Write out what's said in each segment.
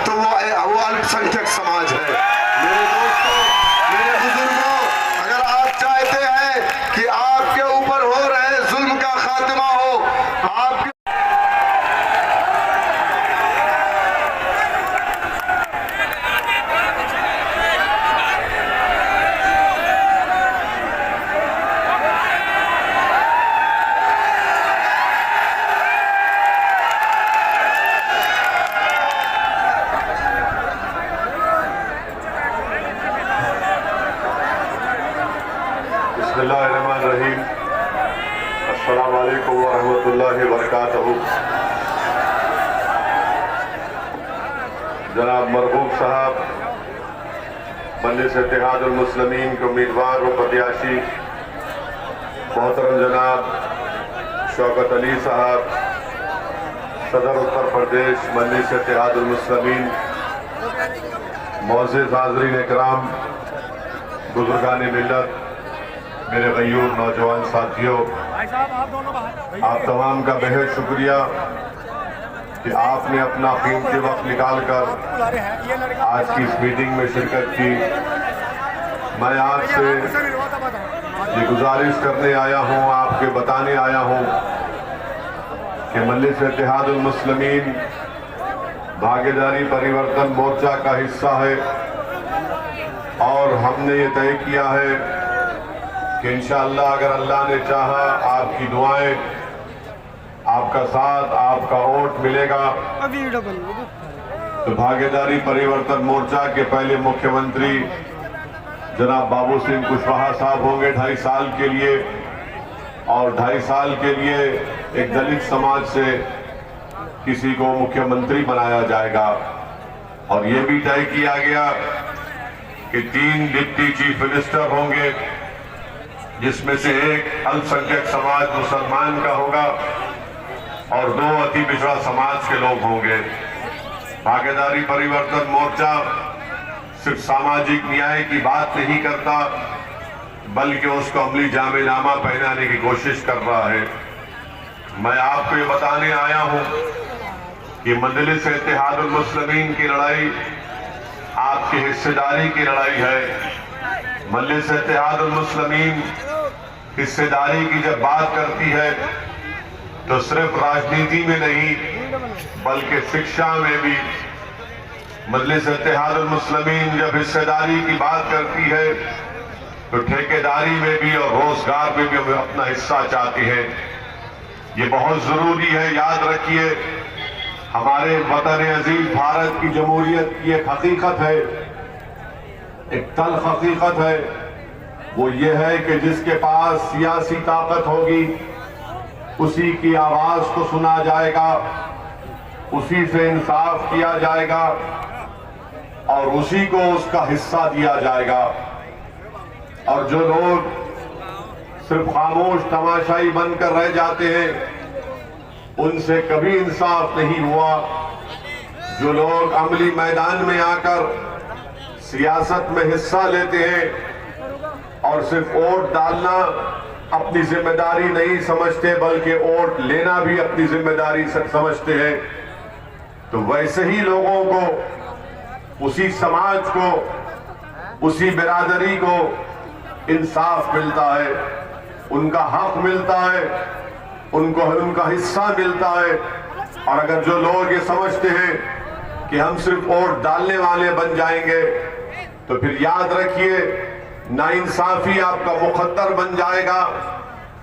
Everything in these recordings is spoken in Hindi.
तो वो अल्पसंख्यक समाज है। मेरे दोस्तों, मेरे बुजुर्गों, अगर आप चाहते हैं कि आपके ऊपर हो रहे जुल्म का खात्मा हो, आपके बिस्मिल्लाहिर्रहमानिर्रहीम, अस्सलामु अलैकुम व रहमतुल्लाहि व बरकातहू। जनाब मरहूम साहब, मजलिस इत्तेहादुल मुस्लिमीन के उम्मीदवार व प्रत्याशी मोहतरम जनाब शौकत अली साहब, सदर उत्तर प्रदेश मजलिस इत्तेहादुल मुस्लिमीन, मोअज़्ज़िज़ हाज़रीन इकराम, बुजुर्गान मिल्लत, मेरे गयूर नौजवान साथियों, आप तमाम का बेहद शुक्रिया कि आपने अपना कीमती वक्त निकाल कर आज की इस मीटिंग में शिरकत की। मैं आपसे ये गुजारिश करने आया हूँ, आपके बताने आया हूँ कि मजलिस इत्तेहादुल मुस्लिमीन भागीदारी परिवर्तन मोर्चा का हिस्सा है और हमने ये तय किया है कि इंशाअल्लाह अगर अल्लाह ने चाहा, आपकी दुआएं, आपका साथ, आपका वोट मिलेगा तो भागीदारी परिवर्तन मोर्चा के पहले मुख्यमंत्री जनाब बाबू सिंह कुशवाहा साहब होंगे 2.5 साल के लिए, और 2.5 साल के लिए एक दलित समाज से किसी को मुख्यमंत्री बनाया जाएगा। और ये भी तय किया गया कि 3 डिप्टी चीफ मिनिस्टर होंगे, जिसमें से एक अल्पसंख्यक समाज मुसलमान का होगा और 2 अति पिछड़ा समाज के लोग होंगे। भागीदारी परिवर्तन मोर्चा सिर्फ सामाजिक न्याय की बात नहीं करता, बल्कि उसको अमली जामेनामा पहनाने की कोशिश कर रहा है। मैं आपको ये बताने आया हूं कि मजलिस इत्तेहादुल मुस्लिमीन की लड़ाई आपकी हिस्सेदारी की लड़ाई है। मजलिस इत्तेहादुल मुस्लिमीन हिस्सेदारी की जब बात करती है तो सिर्फ राजनीति में नहीं बल्कि शिक्षा में भी मजलिस इत्तेहादुल मुस्लिमीन जब हिस्सेदारी की बात करती है तो ठेकेदारी में भी और रोजगार में भी हम अपना हिस्सा चाहते हैं। ये बहुत जरूरी है, याद रखिए। हमारे वतन अजीज भारत की जमहूरियत की एक हकीकत है, एक तल्ख हकीकत है, वो ये है कि जिसके पास सियासी ताकत होगी उसी की आवाज को सुना जाएगा, उसी से इंसाफ किया जाएगा और उसी को उसका हिस्सा दिया जाएगा। और जो लोग सिर्फ खामोश तमाशाई बनकर रह जाते हैं उनसे कभी इंसाफ नहीं हुआ। जो लोग अमली मैदान में आकर सियासत में हिस्सा लेते हैं और सिर्फ वोट डालना अपनी जिम्मेदारी नहीं समझते बल्कि वोट लेना भी अपनी जिम्मेदारी समझते हैं, तो वैसे ही लोगों को, उसी समाज को, उसी बिरादरी को इंसाफ मिलता है, उनका हक मिलता है, उनको उनका हिस्सा मिलता है। और अगर जो लोग ये समझते हैं कि हम सिर्फ वोट डालने वाले बन जाएंगे तो फिर याद रखिए नाइंसाफी आपका मुकद्दर बन जाएगा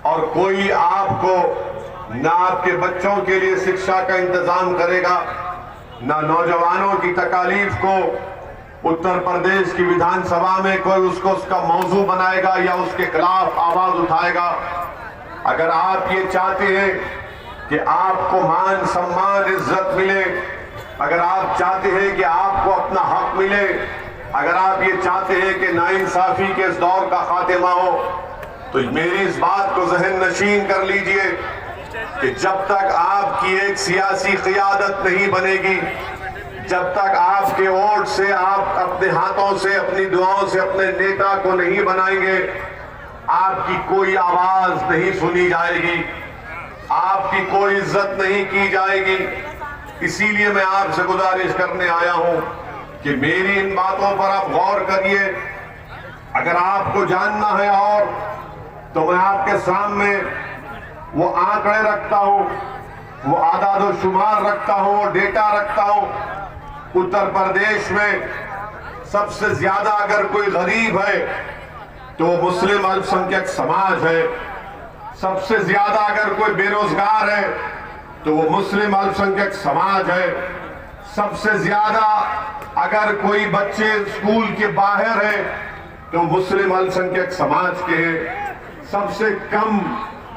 और कोई आपको ना आपके बच्चों के लिए शिक्षा का इंतजाम करेगा, ना नौजवानों की तकालीफ को उत्तर प्रदेश की विधानसभा में कोई उसका मौजू बनाएगा या उसके खिलाफ आवाज उठाएगा। अगर आप ये चाहते हैं कि आपको मान सम्मान इज्जत मिले, अगर आप चाहते हैं कि आपको अपना हक मिले, अगर आप ये चाहते हैं कि नाइंसाफी के इस दौर का खात्मा हो, तो मेरी इस बात को जहन नशीन कर लीजिए कि जब तक आपकी एक सियासी क़ियादत नहीं बनेगी, जब तक आपके वोट से, आप अपने हाथों से, अपनी दुआओं से अपने नेता को नहीं बनाएंगे, आपकी कोई आवाज नहीं सुनी जाएगी, आपकी कोई इज्जत नहीं की जाएगी। इसीलिए मैं आपसे गुजारिश करने आया हूं कि मेरी इन बातों पर आप गौर करिए। अगर आपको जानना है और तो मैं आपके सामने वो आंकड़े रखता हूं, वो आदाद शुमार रखता हूं, वो डेटा रखता हूं। उत्तर प्रदेश में सबसे ज्यादा अगर कोई गरीब है तो वो मुस्लिम अल्पसंख्यक समाज है। सबसे ज्यादा अगर कोई बेरोजगार है तो वो मुस्लिम अल्पसंख्यक समाज है। सबसे ज्यादा अगर कोई बच्चे स्कूल के बाहर है तो मुस्लिम अल्पसंख्यक समाज के हैं। सबसे कम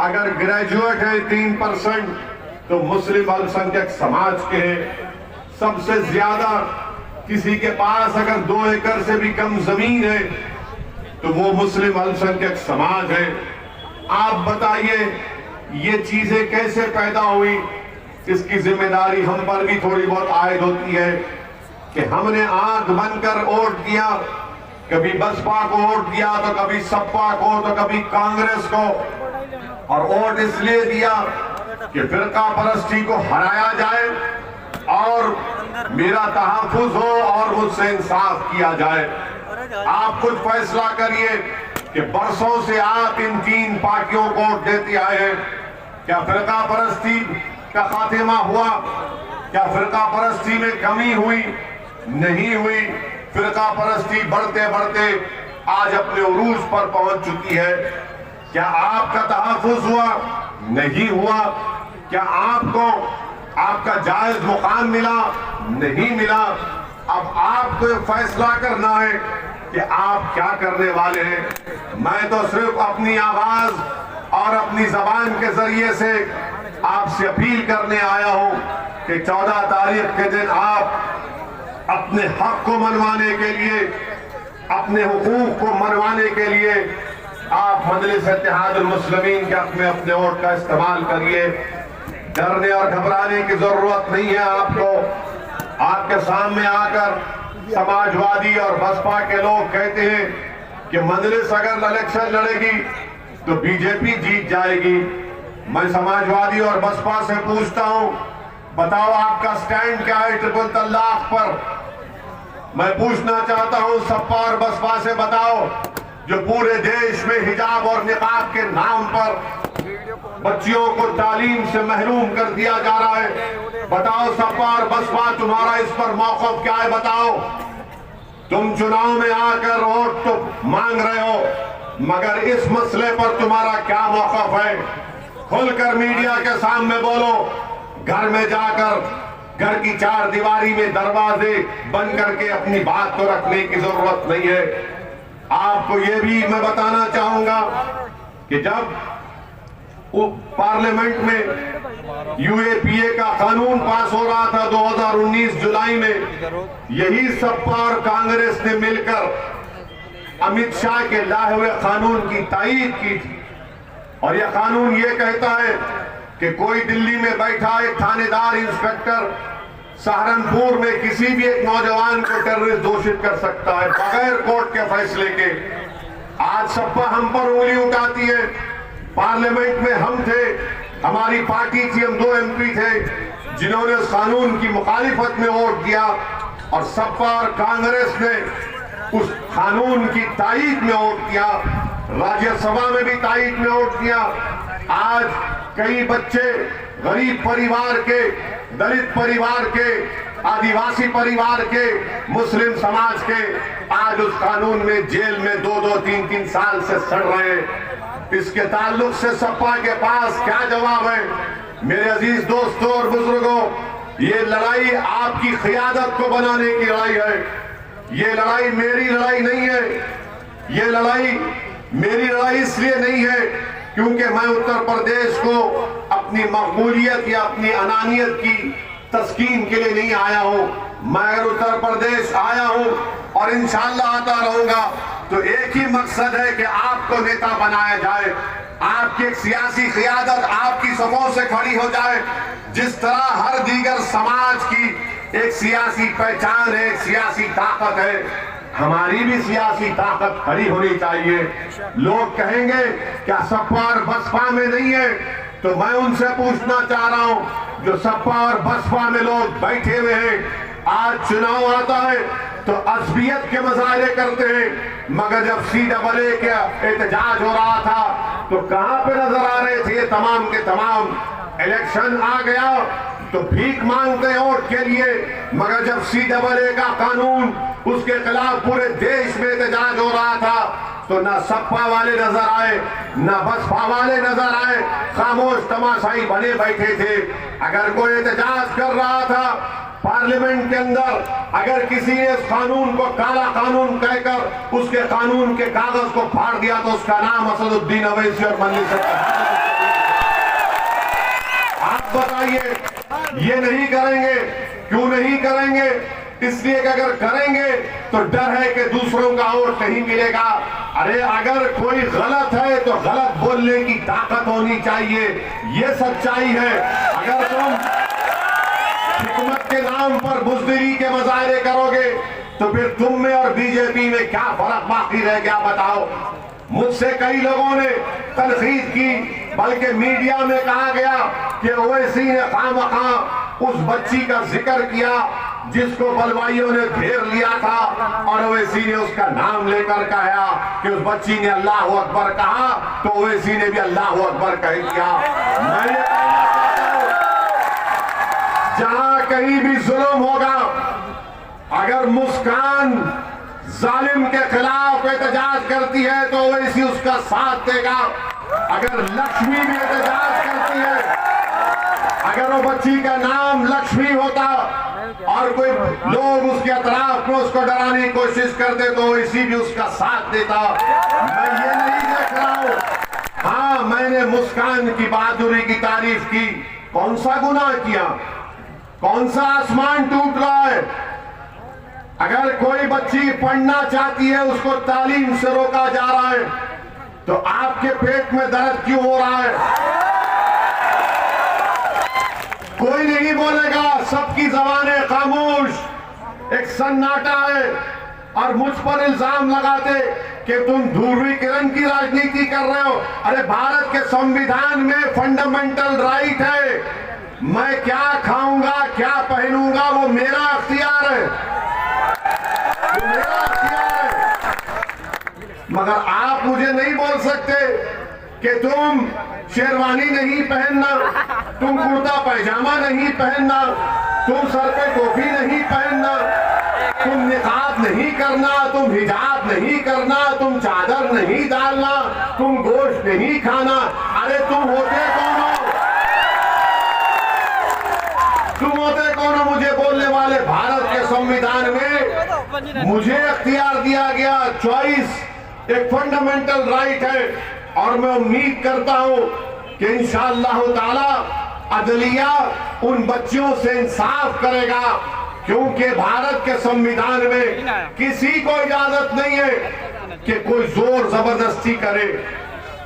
अगर ग्रेजुएट है 3% तो मुस्लिम अल्पसंख्यक समाज के हैं। सबसे ज्यादा किसी के पास अगर 2 एकड़ से भी कम जमीन है तो वो मुस्लिम अल्पसंख्यक समाज है। आप बताइए ये चीजें कैसे पैदा हुई? इसकी जिम्मेदारी हम पर भी थोड़ी बहुत आयद होती है कि हमने आंख बंद कर वोट दिया। कभी बसपा को वोट दिया तो कभी सपा को तो कभी कांग्रेस को, और वोट इसलिए दिया कि फिरका परस्ती को हराया जाए और मेरा तहफ्फुज हो और मुझसे इंसाफ किया जाए। आप खुद फैसला करिए कि बरसों से आप इन 3 पार्टियों को वोट देते आए हैं। क्या फिरका परस्ती का खात्मा हुआ? क्या फिरका परस्ती में कमी हुई? नहीं हुई। फिरका परस्ती बढ़ते बढ़ते आज अपने उरूज पर पहुंच चुकी है। क्या आपका तहफ्फुज हुआ? नहीं हुआ। क्या आपको आपका जायज मुकाम मिला? नहीं मिला। अब आपको फैसला करना है कि आप क्या करने वाले हैं। मैं तो सिर्फ अपनी आवाज और अपनी जबान के जरिए से आपसे अपील करने आया हूं कि 14 तारीख के दिन आप अपने हक को मनवाने के लिए, अपने हुकूक को मनवाने के लिए आप मजलिस इत्तेहादुल मुस्लिमीन के हक में अपने वोट का इस्तेमाल करिए। डरने और घबराने की जरूरत नहीं है आपको। आपके सामने आकर समाजवादी और बसपा के लोग कहते हैं कि मजलिस अगर इलेक्शन लड़ेगी तो बीजेपी जीत जाएगी। मैं समाजवादी और बसपा से पूछता हूं, बताओ आपका स्टैंड क्या है ट्रिपल तलाक पर? मैं पूछना चाहता हूं सपा और बसपा से, बताओ जो पूरे देश में हिजाब और निकाब के नाम पर बच्चियों को तालीम से महरूम कर दिया जा रहा है, बताओ सपा और बसपा तुम्हारा इस पर मौक़िफ़ क्या है? बताओ। तुम चुनाव में आकर वोट तो मांग रहे हो मगर इस मसले पर तुम्हारा क्या मौक़िफ़ है? खुलकर मीडिया के सामने बोलो। घर में जाकर घर की 4 दीवारी में दरवाजे बंद करके अपनी बात को रखने की जरूरत नहीं है। आपको यह भी मैं बताना चाहूंगा कि जब पार्लियामेंट में यूएपीए का कानून पास हो रहा था 2019 जुलाई में, यही सपा और कांग्रेस ने मिलकर अमित शाह के लाए हुए कानून की तायीद की थी। और यह कानून ये कहता है कि कोई दिल्ली में बैठा एक थानेदार इंस्पेक्टर सहारनपुर में किसी भी एक नौजवान को टेररिस्ट घोषित कर सकता है बगैर कोर्ट के फैसले के। आज सपा हम पर उंगली उठाती है। पार्लियामेंट में हम थे, हमारी पार्टी थी, हम 2 MP थे जिन्होंने उस कानून की मुखालिफत में वोट दिया, और सपा और कांग्रेस ने उस कानून की तायीद में वोट दिया। राज्यसभा में भी तायीद में वोट दिया। आज कई बच्चे गरीब परिवार के, दलित परिवार के, आदिवासी परिवार के, मुस्लिम समाज के आज उस कानून में जेल में 2-2, 3-3 साल से सड़ रहे हैं। इसके ताल्लुक से सपा के पास क्या जवाब है? मेरे अजीज दोस्तों और बुजुर्गों, ये लड़ाई आपकी क़ियादत को बनाने की लड़ाई है। ये लड़ाई मेरी लड़ाई नहीं है। ये लड़ाई मेरी लड़ाई इसलिए नहीं है क्योंकि मैं उत्तर प्रदेश को अपनी मकबूलियत या अपनी अनानियत की तस्कीन के लिए नहीं आया हूं। मैं अगर उत्तर प्रदेश आया हूं और इंशाअल्लाह आता रहूंगा तो एक ही मकसद है कि आपको नेता बनाया जाए, आपकी एक सियासी क़ियादत आपकी सफ़ों से खड़ी हो जाए। जिस तरह हर दीगर समाज की एक सियासी पहचान है, एक सियासी ताकत है, हमारी भी सियासी ताकत खड़ी होनी चाहिए। लोग कहेंगे क्या सपा और बसपा में नहीं है? तो मैं उनसे पूछना चाह रहा हूं जो सपा और बसपा में लोग बैठे हुए हैं, आज चुनाव आता है तो असबियत के मुजाहरे करते हैं, मगर जब CAA का एहतजाज हो रहा था तो कहां पे नजर आ रहे थे ये तमाम के तमाम। इलेक्शन आ गया तो भीख मांगते हैं वोट के लिए, मगर जब CAA का कानून उसके खिलाफ पूरे देश में एहतजाज हो रहा था तो ना सपा वाले नजर आए ना बसपा वाले नजर आए, खामोश तमाशाई बने बैठे थे। अगर कोई एहतजाज कर रहा था पार्लियामेंट के अंदर, अगर किसी ने इस कानून को काला कानून कहकर उसके कानून के कागज को फाड़ दिया तो उसका नाम असदुद्दीन अवैसी और मजलिस से। आप बताइए ये नहीं करेंगे, क्यों नहीं करेंगे? इसलिए कि अगर करेंगे तो डर है कि दूसरों का वोट नहीं मिलेगा। अरे अगर कोई गलत है तो गलत बोलने की ताकत होनी चाहिए, ये सच्चाई है। अगर तुम हिकमत के नाम पर बुज़दिली के मुजाहरे करोगे तो फिर तुम में और बीजेपी में क्या फर्क बाकी रह गया बताओ? मुझसे कई लोगों ने तनकीद की, बल्कि मीडिया में कहा गया कि ओवैसी ने खामखा उस बच्ची का जिक्र किया जिसको बलवाइयों ने घेर लिया था, और ओवैसी ने उसका नाम लेकर कहा कि उस बच्ची ने अल्लाह अकबर कहा तो ओवैसी ने भी अल्लाह अकबर कह दिया। मैं ये कहना चाहता हूं, जहां कहीं भी जुल्म होगा, अगर मुस्कान जालिम के खिलाफ एहतजाज करती है तो ओवैसी उसका साथ देगा। अगर लक्ष्मी भी एहतजाज करती है, अगर वो बच्ची का नाम लक्ष्मी होता और कोई लोग उसके अतराफ में उसको डराने की कोशिश करते तो ओवैसी भी उसका साथ देता। मैं ये नहीं देख रहा हूं। हाँ, मैंने मुस्कान की बहादुरी की तारीफ की। कौन सा गुनाह किया? कौन सा आसमान टूट रहा है? अगर कोई बच्ची पढ़ना चाहती है उसको तालीम से रोका जा रहा है तो आपके पेट में दर्द क्यों हो रहा है? कोई नहीं बोलेगा, सबकी जबानें खामोश, एक सन्नाटा है। और मुझ पर इल्जाम लगाते कि तुम ध्रुवीकरण की राजनीति कर रहे हो। अरे भारत के संविधान में फंडामेंटल राइट है, मैं क्या खाऊंगा क्या पहनूंगा वो मेरा अख्तियार है, वो मेरा अख्तियार है। मगर आप मुझे नहीं बोल सकते कि तुम शेरवानी नहीं पहनना, तुम कुर्ता पैजामा नहीं पहनना, तुम सर पे टोपी नहीं पहनना, तुम निकाब नहीं करना, तुम हिजाब नहीं करना, तुम चादर नहीं डालना, तुम गोश्त नहीं खाना। अरे तुम होते कौन हो? तुम होते कौन हो मुझे बोलने वाले? भारत के संविधान में मुझे अख्तियार दिया गया, चॉइस एक फंडामेंटल राइट है। और मैं उम्मीद करता हूं कि इंशाअल्लाह ताला अदलिया उन बच्चियों से इंसाफ करेगा, क्योंकि भारत के संविधान में किसी को इजाजत नहीं है कि कोई जोर जबरदस्ती करे,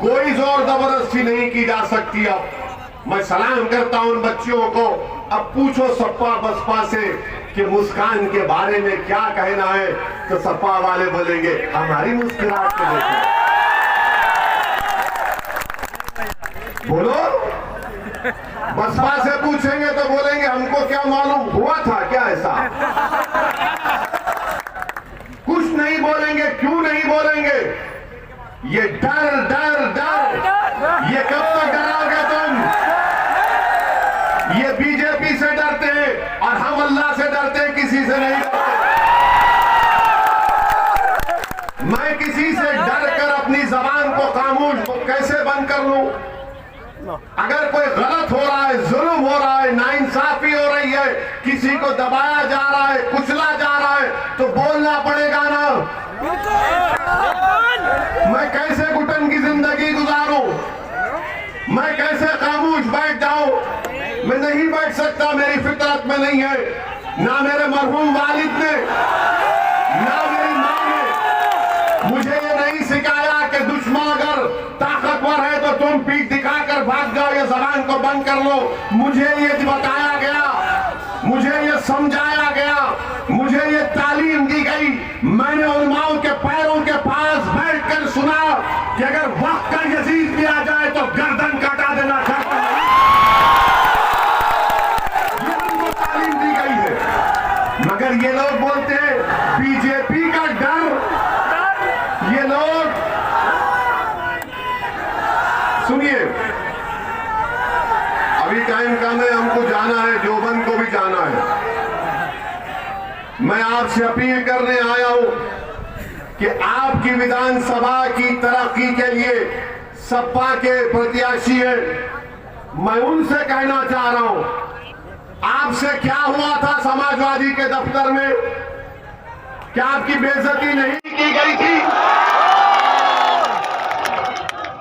कोई जोर जबरदस्ती नहीं की जा सकती। अब मैं सलाम करता हूं उन बच्चियों को। अब पूछो सपा बसपा से कि मुस्कान के बारे में क्या कहना है, तो सपा वाले बोलेंगे हमारी मुस्कुराहट को देखो। बोलो, बसपा से पूछेंगे तो बोलेंगे हमको क्या मालूम, हुआ था क्या ऐसा? कुछ नहीं बोलेंगे। क्यों नहीं बोलेंगे? ये डर डर डर, ये कब तक डराओगे तुम? ये बीजेपी से डरते हैं और हम अल्लाह से डरते हैं, किसी से नहीं डरते। मैं किसी से डर कर अपनी जबान को खामोश कैसे बंद कर लूं? अगर कोई गलत हो रहा है, जुल्म हो रहा है, नाइंसाफी हो रही है, किसी को दबाया जा रहा है, कुचला जा रहा है, तो बोलना पड़ेगा ना। मैं कैसे घुटन की जिंदगी गुजारूं? मैं कैसे खामोश बैठ जाऊं? मैं नहीं बैठ सकता, मेरी फितरत में नहीं है। ना मेरे मरहूम वालिद ने, ना मेरी मां ने मुझे ये नहीं सिखाया कि दुश्मन अगर ताकतवर है तो तुम पीठ दिखाकर भाग जाओ, ये जबान को बंद कर लो। मुझे ये बताया गया, मुझे ये समझाया गया, मुझे ये तालीम दी गई। मैंने उलमाओं के पैरों के पास बैठकर सुना कि अगर वक्त का यजीद भी आ जाए तो गर्दन काटा देना चाहता हूं। हैं बीजेपी का डर, ये लोग सुनिए, अभी टाइम कम है, हमको जाना है, देवबंद को भी जाना है। मैं आपसे अपील करने आया हूं कि आपकी विधानसभा की तरक्की के लिए सपा के प्रत्याशी है, मैं उनसे कहना चाह रहा हूं, आपसे क्या हुआ था समाजवादी के दफ्तर में? क्या आपकी बेइज्जती नहीं की गई थी?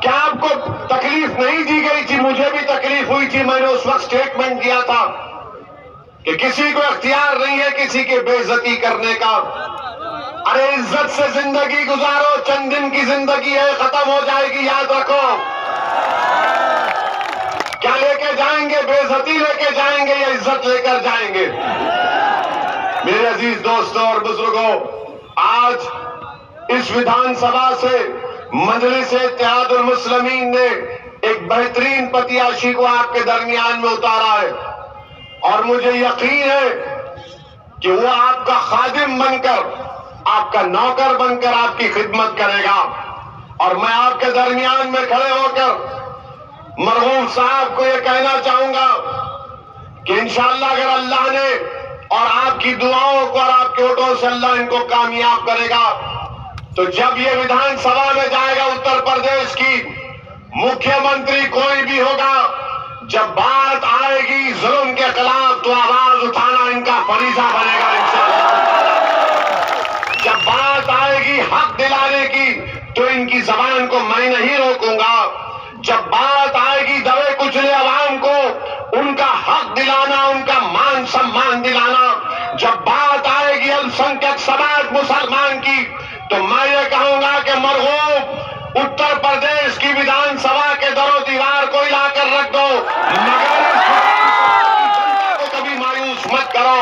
क्या आपको तकलीफ नहीं दी गई थी? मुझे भी तकलीफ हुई थी। मैंने उस वक्त स्टेटमेंट दिया था कि किसी को इख्तियार नहीं है किसी की बेइज्जती करने का। अरे इज्जत से जिंदगी गुजारो, चंद दिन की जिंदगी है, खत्म हो जाएगी, याद रखो। क्या लेके जाएंगे? बेइज्जती लेके जाएंगे या इज्जत लेकर जाएंगे? मेरे अजीज दोस्तों और बुजुर्गों, आज इस विधानसभा से मजलिस इत्तेहादुल मुस्लिमीन ने एक बेहतरीन प्रत्याशी को आपके दरमियान में उतारा है और मुझे यकीन है कि वो आपका खादिम बनकर, आपका नौकर बनकर आपकी खिदमत करेगा। और मैं आपके दरमियान में खड़े होकर मरहूम साहब को यह कहना चाहूंगा कि इंशाअल्लाह अगर अल्लाह ने और आपकी दुआओं को और आपके वोटों से अल्लाह इनको कामयाब करेगा, तो जब ये विधानसभा में जाएगा उत्तर प्रदेश की, मुख्यमंत्री कोई भी होगा, जब बात आएगी जुल्म के खिलाफ तो आवाज उठाना इनका फरीजा बनेगा इंशाअल्लाह। जब बात आएगी हक दिलाने की तो इनकी जबान को मैं नहीं रोकूंगा। जब बात आएगी दबे कुचले अवाम को उनका हक दिलाना, उनका मान सम्मान दिलाना, जब बात आएगी अल्पसंख्यक समाज मुसलमान की, तो मैं ये कहूंगा कि मरहूम उत्तर प्रदेश की विधानसभा के दरो दीवार को हिलाकर रख दो, मगर जनता को कभी मायूस मत करो।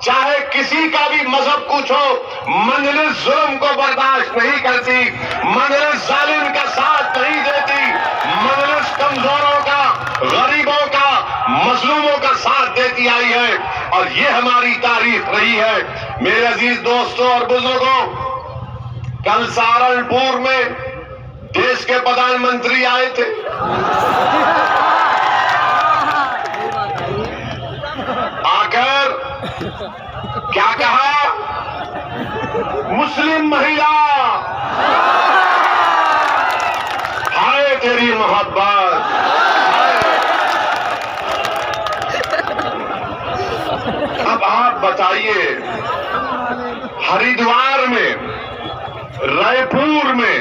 चाहे किसी का भी मजहब कुछ हो, मजलिस जुल्म को बर्दाश्त नहीं करती, मजलिस जालिम का साथ नहीं देती, मजलिस कमजोरों का, गरीबों का, मजलूमों का साथ देती आई है और ये हमारी तारीख रही है। मेरे अजीज दोस्तों और बुजुर्गों, कल सहारनपुर में देश के प्रधानमंत्री आए थे। आकर क्या कहा? मुस्लिम महिला, हाय तेरी मोहब्बत। अब आप बताइए, हरिद्वार में, रायपुर में,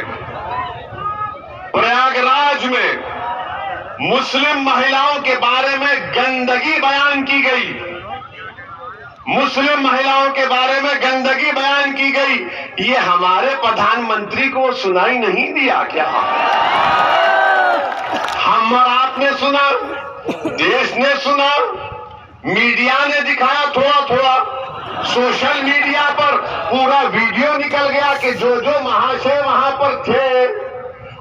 प्रयागराज में मुस्लिम महिलाओं के बारे में गंदगी बयान की गई, मुस्लिम महिलाओं के बारे में गंदगी बयान की गई। ये हमारे प्रधानमंत्री को सुनाई नहीं दिया क्या? हम और आपने सुना, देश ने सुना, मीडिया ने दिखाया थोड़ा थोड़ा, सोशल मीडिया पर पूरा वीडियो निकल गया कि जो जो महाशय वहां पर थे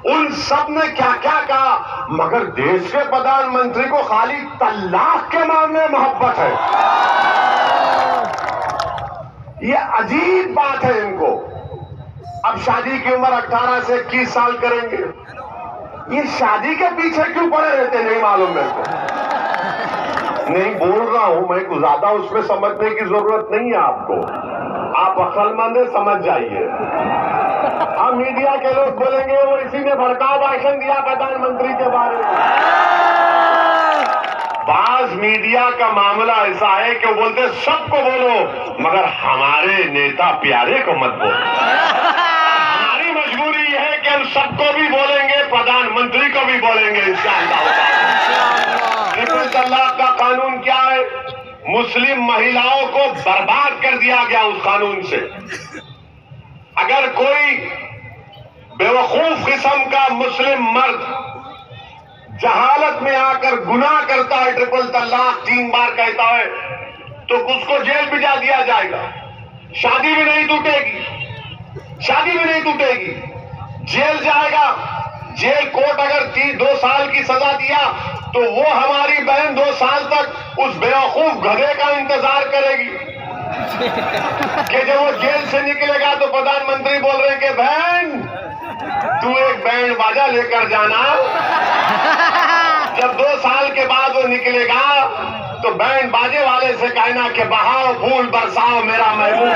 उन सब ने क्या क्या कहा, मगर देश के प्रधानमंत्री को खाली तलाक के मामले में मोहब्बत है। ये अजीब बात है इनको। अब शादी की उम्र 18 से 21 साल करेंगे, ये शादी के पीछे क्यों पड़े रहते नहीं मालूम मेरे को। नहीं बोल रहा हूं मैं, कुछ ज्यादा उसमें समझने की जरूरत नहीं है आपको, आप अक्लमंद है, समझ जाइए। अब मीडिया के लोग बोलेंगे वो इसी ने भड़काऊ भाषण दिया प्रधानमंत्री के बारे में। बाज मीडिया का मामला ऐसा है कि वो बोलते सबको बोलो मगर हमारे नेता प्यारे को मत बोलो। हमारी मजबूरी है कि हम सबको भी बोलेंगे, प्रधानमंत्री को भी बोलेंगे इंशाअल्लाह। ट्रिपल तलाक का कानून क्या है? मुस्लिम महिलाओं को बर्बाद कर दिया गया उस कानून से। अगर कोई बेवकूफ किस्म का मुस्लिम मर्द जहालत में आकर गुनाह करता है, ट्रिपल तलाक 3 बार कहता है, तो उसको जेल भिजा दिया जाएगा। शादी भी नहीं टूटेगी, शादी भी नहीं टूटेगी, जेल जाएगा। जेल कोर्ट अगर 2 साल की सजा दिया तो वो हमारी बहन 2 साल तक उस बेवकूफ गधे का इंतजार करेगी। कि जब वो जेल से निकलेगा तो प्रधानमंत्री बोल रहे हैं कि बहन तू एक बैंड बाजा लेकर जाना, जब 2 साल के बाद वो निकलेगा तो बैंड बाजे वाले से कहना कि बहाओ फूल बरसाओ मेरा महबूब।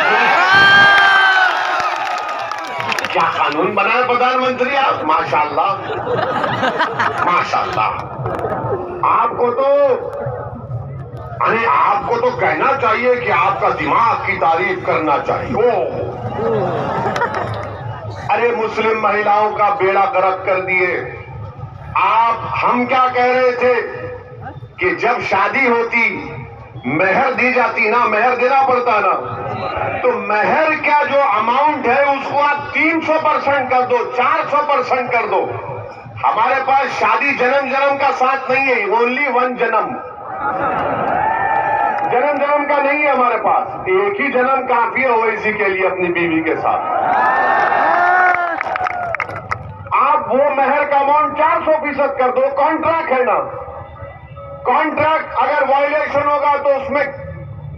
क्या कानून बनाए प्रधानमंत्री आप, माशाल्लाह माशाल्लाह। आपको तो कहना चाहिए कि आपका दिमाग की तारीफ करना चाहिए। अरे मुस्लिम महिलाओं का बेड़ा गर्क कर दिए आप। हम क्या कह रहे थे कि जब शादी होती मेहर दी जाती ना, मेहर देना पड़ता ना, तो मेहर का जो अमाउंट है उसको आप 300% कर दो, 400% कर दो। हमारे पास शादी जन्म जन्म का साथ नहीं है, ओनली वन जन्म, जन्म जन्म का नहीं है हमारे पास। एक ही जन्म काफी है ओवैसी के लिए अपनी बीवी के साथ। आप वो मेहर का अमाउंट 400% कर दो। कॉन्ट्रैक्ट है ना, कॉन्ट्रैक्ट अगर वायलेशन होगा तो उसमें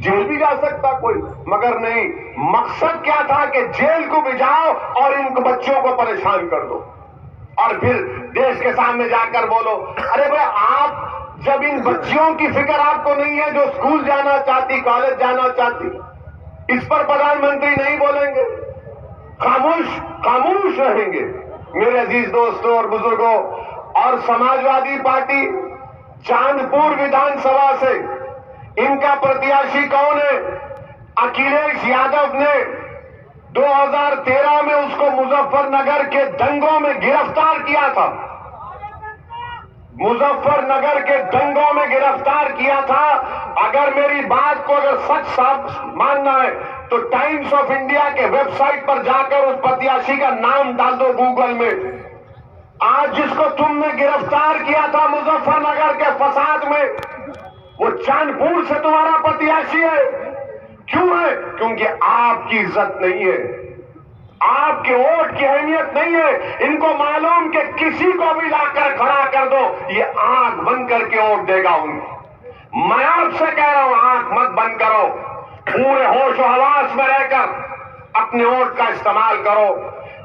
जेल भी जा सकता कोई, मगर नहीं। मकसद क्या था कि जेल को भिजाओ और इन बच्चों को परेशान कर दो और फिर देश के सामने जाकर बोलो। अरे भाई, आप जब इन बच्चियों की फिक्र आपको नहीं है जो स्कूल जाना चाहती, कॉलेज जाना चाहती, इस पर प्रधानमंत्री नहीं बोलेंगे, खामोश रहेंगे। मेरे अजीज दोस्तों और बुजुर्गों, और समाजवादी पार्टी चांदपुर विधानसभा से इनका प्रत्याशी कौन है? अखिलेश यादव ने 2013 में उसको मुजफ्फरनगर के दंगों में गिरफ्तार किया था। मुजफ्फरनगर के दंगों में गिरफ्तार किया था। अगर मेरी बात को अगर सच मानना है तो टाइम्स ऑफ इंडिया के वेबसाइट पर जाकर उस प्रत्याशी का नाम डाल दो गूगल में। आज जिसको तुमने गिरफ्तार किया था मुजफ्फरनगर के फसाद में, वो चांदपुर से तुम्हारा प्रत्याशी है। क्यों है? क्योंकि आपकी इज्जत नहीं है, आपके वोट की अहमियत नहीं है। इनको मालूम कि किसी को भी लाकर खड़ा कर दो, ये आंख बंद करके वोट देगा उनको। मैं आपसे कह रहा हूं, आंख मत बंद करो, पूरे होश और हवास में रहकर अपने वोट का इस्तेमाल करो।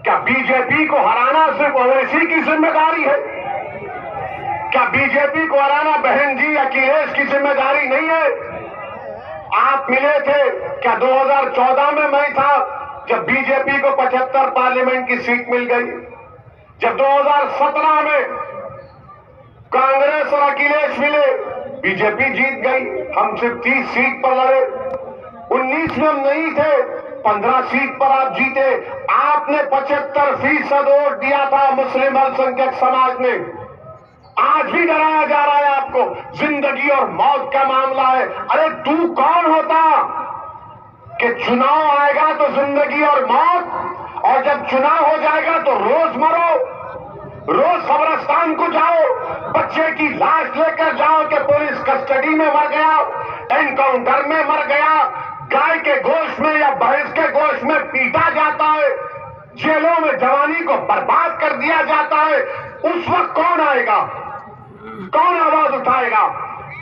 क्या बीजेपी को हराना सिर्फ ओवैसी की जिम्मेदारी है? क्या बीजेपी को हराना बहन जी अखिलेश की जिम्मेदारी नहीं है? आप मिले थे क्या 2014 में? मैं था जब बीजेपी को 75 पार्लियामेंट की सीट मिल गई। जब 2017 में कांग्रेस और अखिलेश मिले, बीजेपी जीत गई, हम सिर्फ 30 सीट पर लड़े। 19 में हम नहीं थे, 15 सीट पर आप जीते। आपने 75% वोट दिया था मुस्लिम अल्पसंख्यक समाज ने। आज भी डराया जा रहा है आपको, जिंदगी और मौत का मामला है। अरे तू कौन होता कि चुनाव आएगा तो जिंदगी और मौत, और जब चुनाव हो जाएगा तो रोज मरो, रोज कब्रिस्तान को जाओ, बच्चे की लाश लेकर जाओ कि पुलिस कस्टडी में मर गया, एनकाउंटर में मर गया, गाय के गोश्त में या भैंस के गोश्त में पीटा जाता है, जेलों में जवानी को बर्बाद कर दिया जाता है। उस वक्त कौन आएगा, कौन आवाज उठाएगा?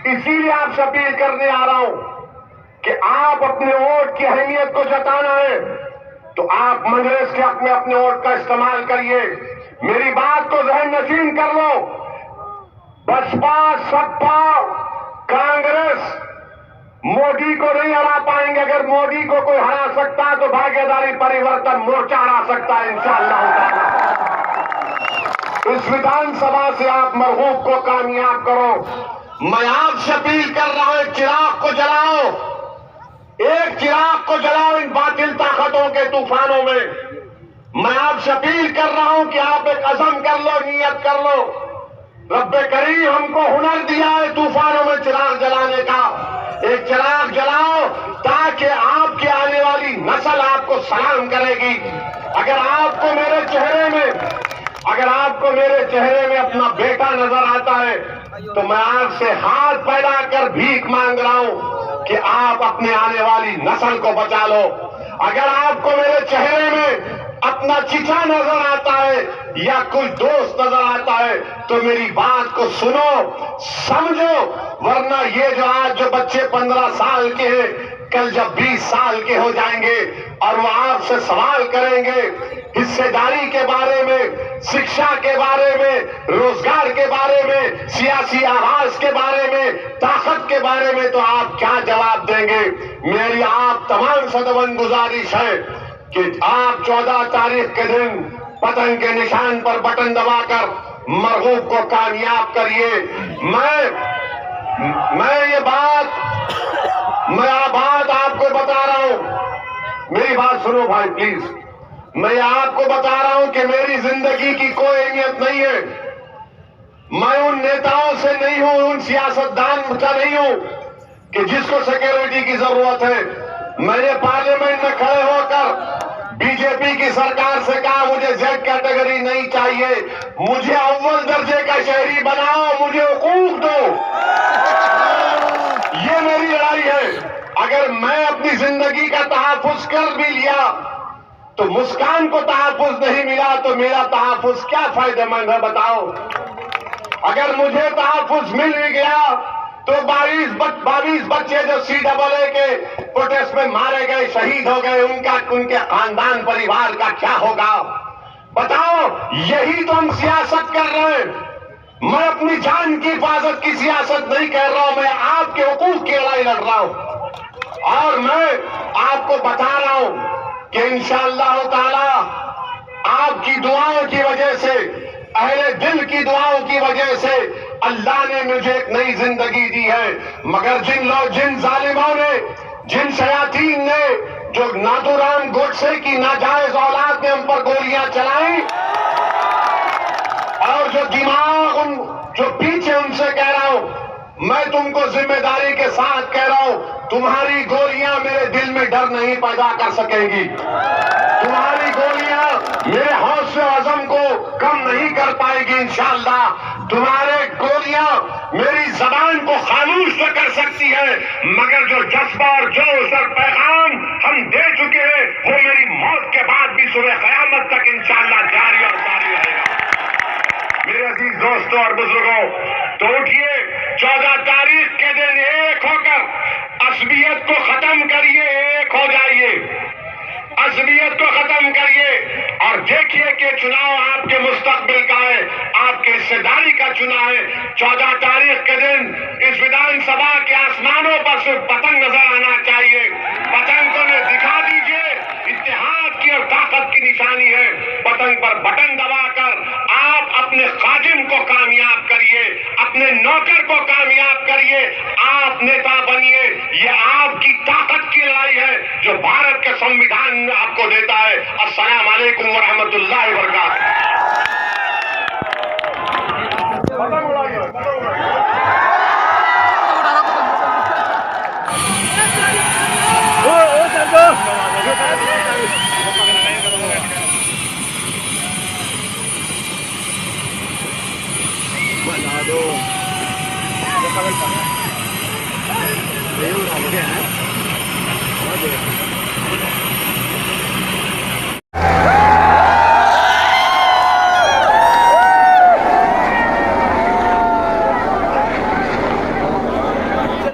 इसीलिए आपसे अपील करने आ रहा हूं कि आप अपने वोट की अहमियत को जताना है तो आप मंगरेस के हक में अपने वोट का इस्तेमाल करिए। मेरी बात को जहन नशीन कर लो। बसपा, सपा, कांग्रेस मोदी को नहीं हरा पाएंगे। अगर मोदी को कोई हरा सकता है तो भागीदारी परिवर्तन मोर्चा हरा सकता है इंशाअल्लाह। इस विधानसभा से आप मरहूब को कामयाब करो। मैं आपसे अपील कर रहा हूं, एक चिराग को जलाओ, एक चिराग को जलाओ इन बातिल ताकतों के तूफानों में। मैं आपसे अपील कर रहा हूं कि आप एक अज़म कर लो, नियत कर लो। रब्बे करीम हमको हुनर दिया है तूफानों में चिराग जलाने का। एक चिराग जलाओ ताकि आपके आने वाली नस्ल आपको सलाम करेगी। अगर आपको मेरे चेहरे में अपना बेटा नजर आता है तो मैं आपसे हाथ फैलाकर भीख मांग रहा हूं कि आप अपने आने वाली नस्ल को बचा लो। अगर आपको मेरे चेहरे में अपना चिचा नजर आता है या कुछ दोस्त नजर आता है तो मेरी बात को सुनो, समझो, वरना ये जो आज जो बच्चे 15 साल के हैं कल जब 20 साल के हो जाएंगे और वो आपसे सवाल करेंगे हिस्सेदारी के बारे में, शिक्षा के बारे में, रोजगार के बारे में, सियासी आवाज के बारे में, ताकत के बारे में, तो आप क्या जवाब देंगे? मेरी आप तमाम सदवन गुजारिश है कि आप 14 तारीख के दिन पतंग के निशान पर बटन दबाकर मरगूब को कामयाब करिए। मैं बात आपको बता रहा हूं, मेरी बात सुनो भाई प्लीज। मैं आपको बता रहा हूं कि मेरी जिंदगी की कोई अहमियत नहीं है। मैं उन नेताओं से नहीं हूं, उन सियासतदान का नहीं हूं कि जिसको सिक्योरिटी की जरूरत है। मैंने पार्लियामेंट में खड़े होकर बीजेपी की सरकार से कहा मुझे जेड कैटेगरी नहीं चाहिए, मुझे अव्वल दर्जे का शहरी बनाओ, मुझे हुकूक दो। ये मेरी लड़ाई है। अगर मैं अपनी जिंदगी का तहफ्फुज कर भी लिया तो मुस्कान को तहफ्फुज नहीं मिला तो मेरा तहफ्फुज क्या फायदेमंद है बताओ? अगर मुझे तहफ्फुज मिल भी गया तो 22 बच्चे जो CAA के प्रोटेस्ट में मारे गए, शहीद हो गए, उनके खानदान परिवार का क्या होगा बताओ? यही तो हम सियासत कर रहे हैं। मैं अपनी जान की हिफाजत की सियासत नहीं कर रहा हूं, मैं आपके हुकूक की लड़ाई लड़ रहा हूं। और मैं आपको बता रहा हूं कि इंशाअल्लाह ताला आपकी दुआओं की वजह से, अहले दिल की दुआओं की वजह से अल्लाह ने मुझे एक नई जिंदगी दी है। मगर जिन जालिमों ने, जिन शयातीन ने, जो नाथूराम गोडसे की नाजायज औलाद ने हम पर गोलियां चलाई और जो जो पीछे, उनसे कह रहा हूं, मैं तुमको जिम्मेदारी के साथ कह रहा हूं, तुम्हारी गोलियां मेरे दिल में डर नहीं पैदा कर सकेंगी। तुम्हारी गोलियां मेरे हौसले आजम को कम नहीं कर पाएगी इंशाअल्लाह। तुम्हारे गोलियां मेरी जबान को खामोश तो कर सकती है, मगर जो जज्बा और जोश और पैगाम हम दे चुके हैं वो मेरी मौत के बाद भी सुबह क़यामत तक इंशाअल्लाह जारी और जारी रहेगा। मेरे अजीज दोस्तों और बुजुर्गों, तो उठिए, 14 तारीख के दिन एक होकर असबियत को खत्म करिए, एक हो जाइए, असबियत को खत्म करिए और देखिए कि चुनाव आपके मुस्तकबिल का है, आपके हिस्सेदारी का चुनाव है। 14 तारीख के दिन इस विधानसभा के आसमानों पर सिर्फ पतंग नजर आना चाहिए। पतंग को दिखा दीजिए, इत्तेहाद की और ताकत की निशानी है। पतंग पर बटन दबाकर आप अपने खादिम को कामयाब करिए, अपने नौकर को कामयाब करिए, आप नेता बनिए। ये आपकी ताकत की लड़ाई है जो भारत के संविधान आपको देता है। अस्सलाम वालेकुम व रहमतुल्लाहि व बरकातहू।